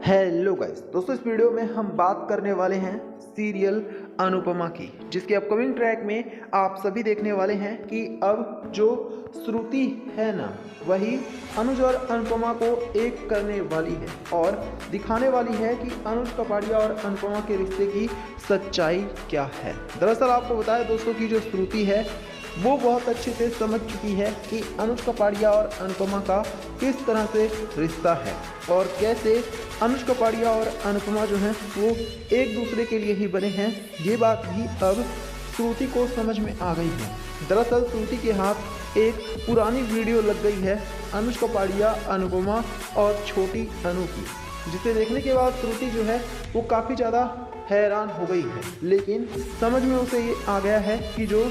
Hello guys दोस्तों, इस video में हम बात करने वाले हैं सीरियल अनुपमा की, जिसके अपकमिंग ट्रैक में आप सभी देखने वाले हैं कि अब जो श्रुति है ना, वही अनुज और अनुपमा को एक करने वाली है और दिखाने वाली है कि अनुज कपाड़िया और अनुपमा के रिश्ते की सच्चाई क्या है। दरअसल आपको बताया दोस्तों कि जो श्रुति है वो बहुत अच्छे से समझ चुकी है कि अनुज कपाड़िया और अनुपमा का किस तरह से रिश्ता है और कैसे अनुज कपाड़िया और अनुपमा जो हैं वो एक दूसरे के लिए ही बने हैं। ये बात भी अब श्रुति को समझ में आ गई है। दरअसल श्रुति के हाथ एक पुरानी वीडियो लग गई है अनुज कपाड़िया, अनुपमा और छोटी अनु की, जिसे देखने के बाद श्रुति जो है वो काफ़ी ज़्यादा हैरान हो गई है। लेकिन समझ में उसे ये आ गया है कि जो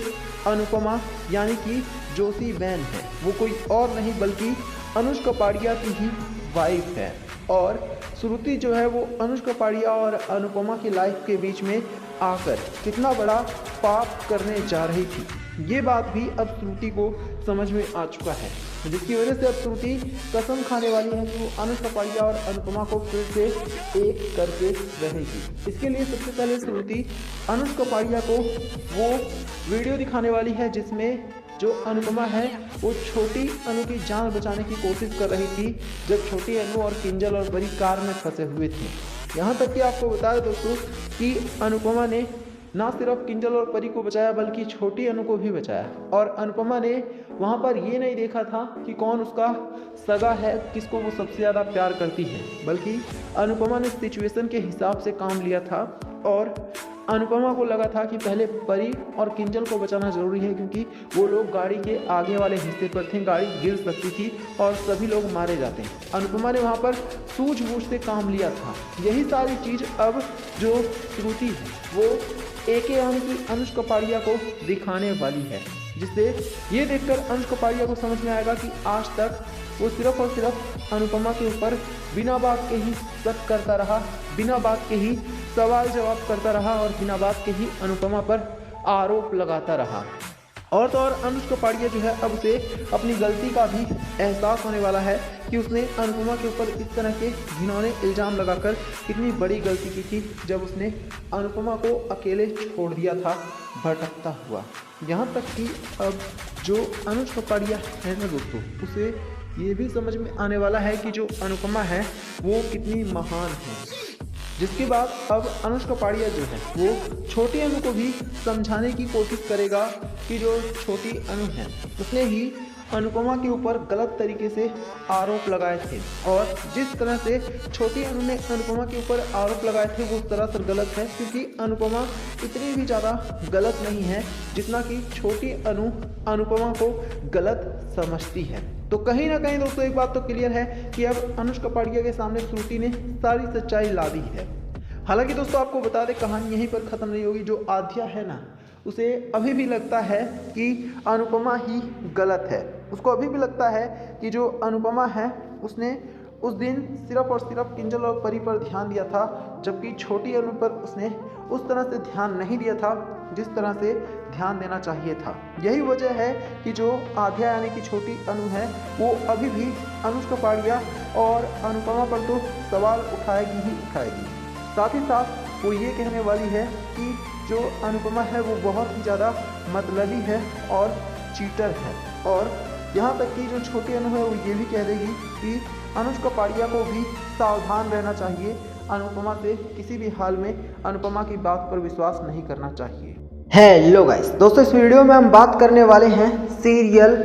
अनुपमा यानी कि जोशी बहन है वो कोई और नहीं बल्कि अनुज कपाड़िया की ही वाइफ है और श्रुति जो है वो अनुज कपाड़िया और अनुपमा की लाइफ के बीच में आकर कितना बड़ा पाप करने जा रही थी, ये बात भी अब श्रुति को समझ में आ चुका है, जिसकी वजह से अब श्रुति कसम खाने वाली है कि वो अनुज कपाड़िया और अनुपमा को फिर से एक करके रहेगी। इसके लिए सबसे पहले श्रुति अनुज कपाड़िया को वो वीडियो दिखाने वाली है जिसमें जो अनुपमा है वो छोटी अनु की जान बचाने की कोशिश कर रही थी, जब छोटी अनु और किंजल और बड़ी कार में फंसे हुए थे। यहाँ तक कि आपको बताया दोस्तों कि अनुपमा ने ना सिर्फ किंजल और परी को बचाया बल्कि छोटी अनु को भी बचाया और अनुपमा ने वहाँ पर ये नहीं देखा था कि कौन उसका सगा है, किसको वो सबसे ज़्यादा प्यार करती है, बल्कि अनुपमा ने सिचुएशन के हिसाब से काम लिया था और अनुपमा को लगा था कि पहले परी और किंजल को बचाना ज़रूरी है क्योंकि वो लोग गाड़ी के आगे वाले हिस्से पर थे, गाड़ी गिर सकती थी और सभी लोग मारे जाते हैं। अनुपमा ने वहाँ पर सूझबूझ से काम लिया था। यही सारी चीज़ अब जो श्रुति है वो एक यानी कि अनुज कपाड़िया को दिखाने वाली है, जिससे ये देखकर अनुज कपाड़िया को समझ में आएगा कि आज तक वो सिर्फ और सिर्फ अनुपमा के ऊपर बिना बात के ही शक करता रहा, बिना बात के ही सवाल जवाब करता रहा और बिना बात के ही अनुपमा पर आरोप लगाता रहा। और तो और अनुज कपाड़िया जो है अब उसे अपनी गलती का भी एहसास होने वाला है कि उसने अनुपमा के ऊपर इस तरह के घिनौने इल्ज़ाम लगाकर कितनी बड़ी गलती की थी जब उसने अनुपमा को अकेले छोड़ दिया था भटकता हुआ। यहाँ तक कि अब जो अनुज कपाड़िया है ना दोस्तों, उसे ये भी समझ में आने वाला है कि जो अनुपमा है वो कितनी महान है, जिसके बाद अब अनुज कपाड़िया जो है वो छोटी अनु को भी समझाने की कोशिश करेगा कि जो छोटी अनु है उसने ही अनुपमा के ऊपर गलत तरीके से आरोप लगाए थे और जिस तरह से छोटी अनु ने अनुपमा के ऊपर आरोप लगाए थे वो सरासर गलत है, क्योंकि अनुपमा इतनी भी ज़्यादा गलत नहीं है जितना कि छोटी अनु अनुपमा को गलत समझती है। तो कहीं ना कहीं दोस्तों एक बात तो क्लियर है कि अब अनुज कपाड़िया के सामने श्रुति ने सारी सच्चाई ला दी है। हालांकि दोस्तों आपको बता दें कहानी यहीं पर ख़त्म नहीं होगी। जो आध्या है ना, उसे अभी भी लगता है कि अनुपमा ही गलत है। उसको अभी भी लगता है कि जो अनुपमा है उसने उस दिन सिर्फ और सिर्फ किंजल और परी पर ध्यान दिया था, जबकि छोटी अनु पर उसने उस तरह से ध्यान नहीं दिया था जिस तरह से ध्यान देना चाहिए था। यही वजह है कि जो आध्या यानी कि छोटी अनु है वो अभी भी अनुज कपाड़िया और अनुपमा पर तो सवाल उठाएगी ही उठाएगी। साथ ही साथ वो ये कहने वाली है कि जो अनुपमा है वो बहुत ही ज़्यादा मतलबी है और चीटर है और यहाँ तक कि जो छोटी अनु है वो ये भी कह देगी कि अनुज कपाड़िया को भी सावधान रहना चाहिए, अनुपमा से किसी भी हाल में अनुपमा की बात पर विश्वास नहीं करना चाहिए। हेलो गाइस दोस्तों, इस वीडियो में हम बात करने वाले हैं सीरियल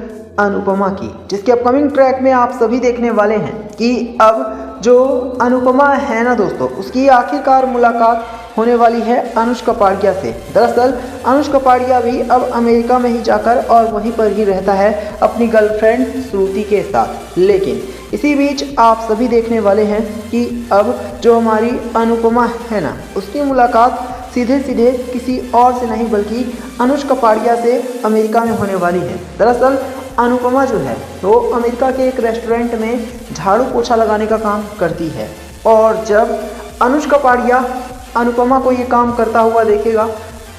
अनुपमा की, जिसके अपकमिंग ट्रैक में आप सभी देखने वाले हैं कि अब जो अनुपमा है ना दोस्तों, उसकी आखिरकार मुलाकात होने वाली है अनुज कपाड़िया से। दरअसल अनुज कपाड़िया भी अब अमेरिका में ही जाकर और वहीं पर ही रहता है अपनी गर्लफ्रेंड श्रुति के साथ। लेकिन इसी बीच आप सभी देखने वाले हैं कि अब जो हमारी अनुपमा है ना, उसकी मुलाकात सीधे सीधे किसी और से नहीं बल्कि अनुज कपाड़िया से अमेरिका में होने वाली है। दरअसल अनुपमा जो है वो अमेरिका के एक रेस्टोरेंट में झाड़ू पोछा लगाने का काम करती है और जब अनुज कपाड़िया अनुपमा को ये काम करता हुआ देखेगा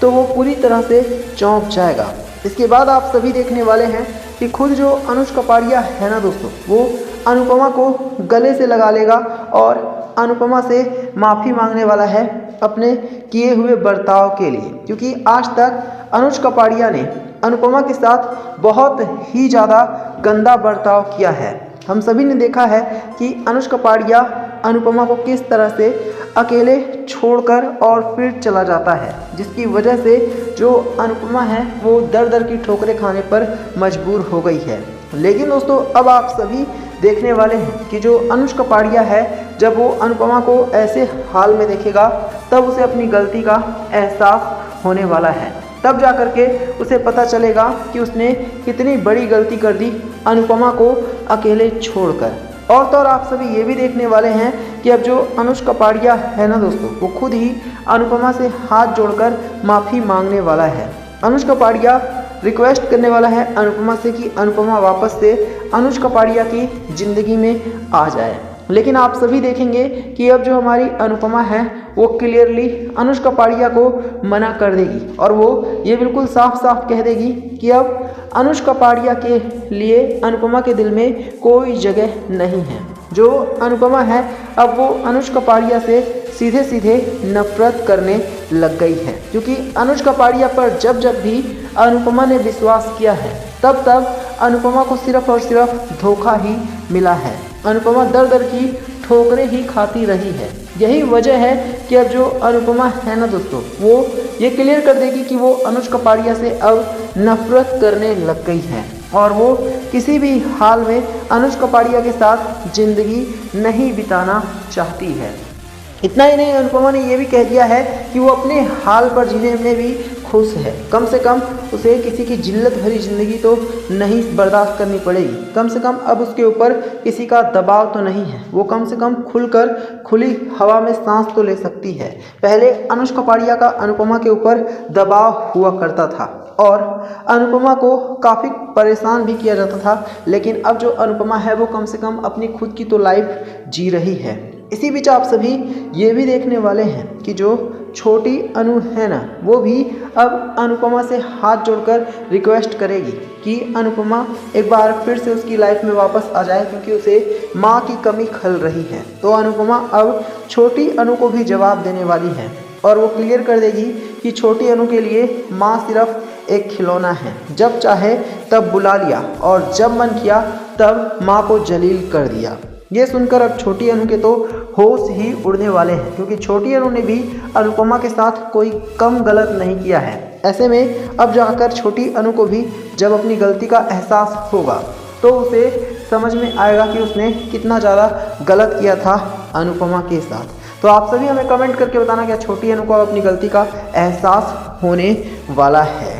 तो वो पूरी तरह से चौंक जाएगा। इसके बाद आप सभी देखने वाले हैं कि खुद जो अनुज कपाड़िया है ना दोस्तों, वो अनुपमा को गले से लगा लेगा और अनुपमा से माफ़ी मांगने वाला है अपने किए हुए बर्ताव के लिए, क्योंकि आज तक अनुज कपाड़िया ने अनुपमा के साथ बहुत ही ज़्यादा गंदा बर्ताव किया है। हम सभी ने देखा है कि अनुज कपाड़िया अनुपमा को किस तरह से अकेले छोड़कर और फिर चला जाता है, जिसकी वजह से जो अनुपमा है वो दर दर की ठोकरें खाने पर मजबूर हो गई है। लेकिन दोस्तों अब आप सभी देखने वाले हैं कि जो अनुज कपाड़िया है जब वो अनुपमा को ऐसे हाल में देखेगा तब उसे अपनी गलती का एहसास होने वाला है। तब जा कर के उसे पता चलेगा कि उसने कितनी बड़ी गलती कर दी अनुपमा को अकेले छोड़कर। और तो और आप सभी ये भी देखने वाले हैं कि अब जो अनुज कपाड़िया है ना दोस्तों, वो खुद ही अनुपमा से हाथ जोड़कर माफ़ी मांगने वाला है। अनुज कपाड़िया रिक्वेस्ट करने वाला है अनुपमा से कि अनुपमा वापस से अनुज कपाड़िया की ज़िंदगी में आ जाए। लेकिन आप सभी देखेंगे कि अब जो हमारी अनुपमा है वो क्लियरली अनुज कपाड़िया को मना कर देगी और वो ये बिल्कुल साफ साफ कह देगी कि अब अनुज कपाड़िया के लिए अनुपमा के दिल में कोई जगह नहीं है। जो अनुपमा है अब वो अनुज कपाड़िया से सीधे सीधे नफरत करने लग गई है, क्योंकि अनुज कपाड़िया पर जब जब भी अनुपमा ने विश्वास किया है तब तब अनुपमा को सिर्फ और सिर्फ धोखा ही मिला है। अनुपमा दर दर की ठोकरें ही खाती रही है। यही वजह है कि अब जो अनुपमा है ना दोस्तों, वो ये क्लियर कर देगी कि वो अनुज कपाड़िया से अब नफरत करने लग गई है और वो किसी भी हाल में अनुज कपाड़िया के साथ ज़िंदगी नहीं बिताना चाहती है। इतना ही नहीं, अनुपमा ने ये भी कह दिया है कि वो अपने हाल पर जीने में भी खुश है। कम से कम उसे किसी की जिल्लत भरी ज़िंदगी तो नहीं बर्दाश्त करनी पड़ेगी। कम से कम अब उसके ऊपर किसी का दबाव तो नहीं है। वो कम से कम खुलकर खुली हवा में सांस तो ले सकती है। पहले अनुज कपाड़िया का अनुपमा के ऊपर दबाव हुआ करता था और अनुपमा को काफ़ी परेशान भी किया जाता था, लेकिन अब जो अनुपमा है वो कम से कम अपनी खुद की तो लाइफ जी रही है। इसी बीच आप सभी ये भी देखने वाले हैं कि जो छोटी अनु है ना, वो भी अब अनुपमा से हाथ जोड़कर रिक्वेस्ट करेगी कि अनुपमा एक बार फिर से उसकी लाइफ में वापस आ जाए, क्योंकि उसे माँ की कमी खल रही है। तो अनुपमा अब छोटी अनु को भी जवाब देने वाली है और वो क्लियर कर देगी कि छोटी अनु के लिए माँ सिर्फ एक खिलौना है। जब चाहे तब बुला लिया और जब मन किया तब माँ को जलील कर दिया। ये सुनकर अब छोटी अनु के तो होश ही उड़ने वाले हैं, क्योंकि छोटी अनु ने भी अनुपमा के साथ कोई कम गलत नहीं किया है। ऐसे में अब जाकर छोटी अनु को भी जब अपनी गलती का एहसास होगा तो उसे समझ में आएगा कि उसने कितना ज़्यादा गलत किया था अनुपमा के साथ। तो आप सभी हमें कमेंट करके बताना क्या छोटी अनु को अपनी गलती का एहसास होने वाला है।